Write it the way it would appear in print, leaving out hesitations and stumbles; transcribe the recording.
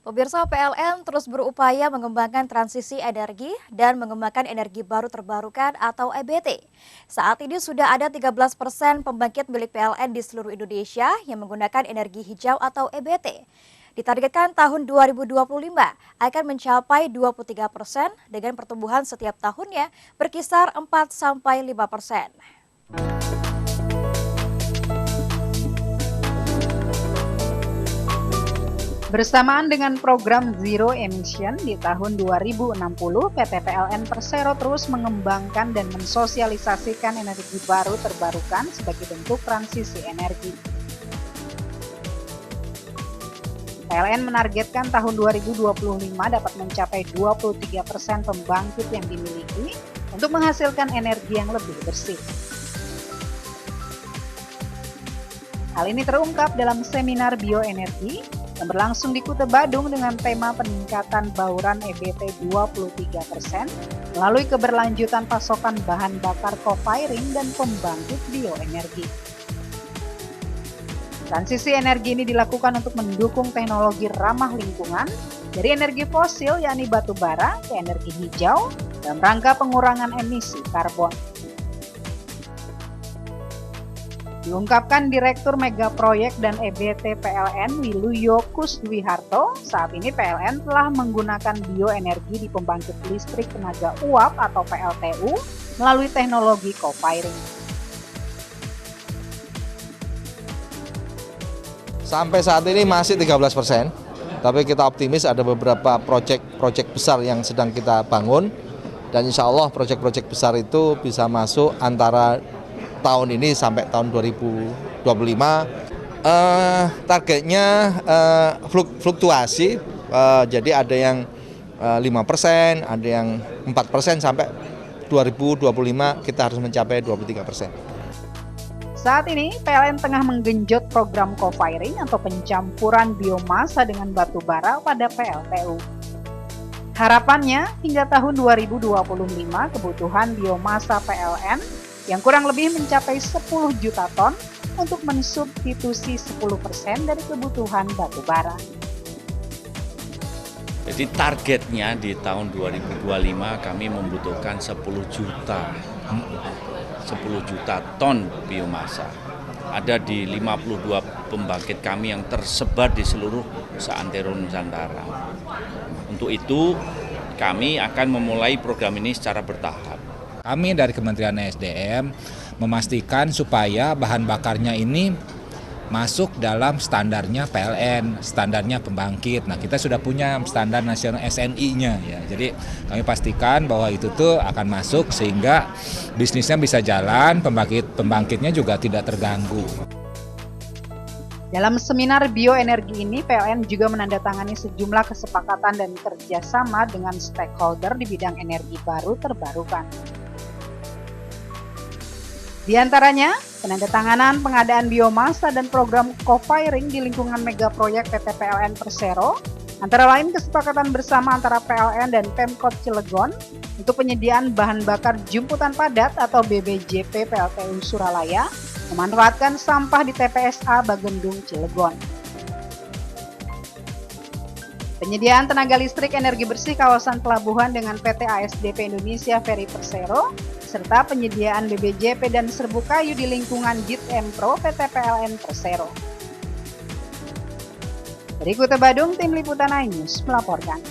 Pemirsa PLN terus berupaya mengembangkan transisi energi dan mengembangkan energi baru terbarukan atau EBT. Saat ini sudah ada 13% pembangkit milik PLN di seluruh Indonesia yang menggunakan energi hijau atau EBT. Ditargetkan tahun 2025 akan mencapai 23% dengan pertumbuhan setiap tahunnya berkisar 4-5%. Bersamaan dengan program Zero Emission di tahun 2060, PT PLN Persero terus mengembangkan dan mensosialisasikan energi baru terbarukan sebagai bentuk transisi energi. PLN menargetkan tahun 2025 dapat mencapai 23% pembangkit yang dimiliki untuk menghasilkan energi yang lebih bersih. Hal ini terungkap dalam seminar bioenergi yang berlangsung di Kuta Badung dengan tema peningkatan bauran EBT 23% melalui keberlanjutan pasokan bahan bakar co-firing dan pembangkit bioenergi. Transisi energi ini dilakukan untuk mendukung teknologi ramah lingkungan dari energi fosil yakni batu bara ke energi hijau dalam rangka pengurangan emisi karbon. Diungkapkan Direktur Mega Proyek dan EBT PLN Wiluyo Kusdwiharto, saat ini PLN telah menggunakan bioenergi di pembangkit listrik tenaga uap atau PLTU melalui teknologi co-firing. Sampai saat ini masih 13%, tapi kita optimis ada beberapa proyek besar yang sedang kita bangun, dan insya Allah proyek besar itu bisa masuk antara tahun ini sampai tahun 2025. Targetnya fluktuasi, jadi ada yang 5%, ada yang 4%, sampai 2025 kita harus mencapai 23%. Saat ini, PLN tengah menggenjot program co-firing atau pencampuran biomasa dengan batu bara pada PLTU. Harapannya, hingga tahun 2025 kebutuhan biomasa PLN yang kurang lebih mencapai 10 juta ton untuk mensubstitusi 10% dari kebutuhan batu bara. Jadi targetnya di tahun 2025 kami membutuhkan 10 juta ton biomasa. Ada di 52 pembangkit kami yang tersebar di seluruh seantero Nusantara. Untuk itu kami akan memulai program ini secara bertahap. Kami dari Kementerian SDM memastikan supaya bahan bakarnya ini masuk dalam standarnya PLN, standarnya pembangkit. Nah, kita sudah punya standar nasional SNI-nya ya. Jadi kami pastikan bahwa itu tuh akan masuk sehingga bisnisnya bisa jalan, pembangkitnya juga tidak terganggu. Dalam seminar bioenergi ini, PLN juga menandatangani sejumlah kesepakatan dan kerjasama dengan stakeholder di bidang energi baru terbarukan. Di antaranya, penandatanganan pengadaan biomasa dan program co-firing di lingkungan mega proyek PT PLN Persero, antara lain kesepakatan bersama antara PLN dan Pemkot Cilegon untuk penyediaan bahan bakar jumputan padat atau BBJP PLTU Suralaya, memanfaatkan sampah di TPSA Bagendung Cilegon. Penyediaan tenaga listrik energi bersih kawasan pelabuhan dengan PT ASDP Indonesia Ferry Persero, serta penyediaan BBJP dan serbu kayu di lingkungan Jitempro PT PLN Persero. Dari Kuta Badung, Tim Liputan iNews melaporkan.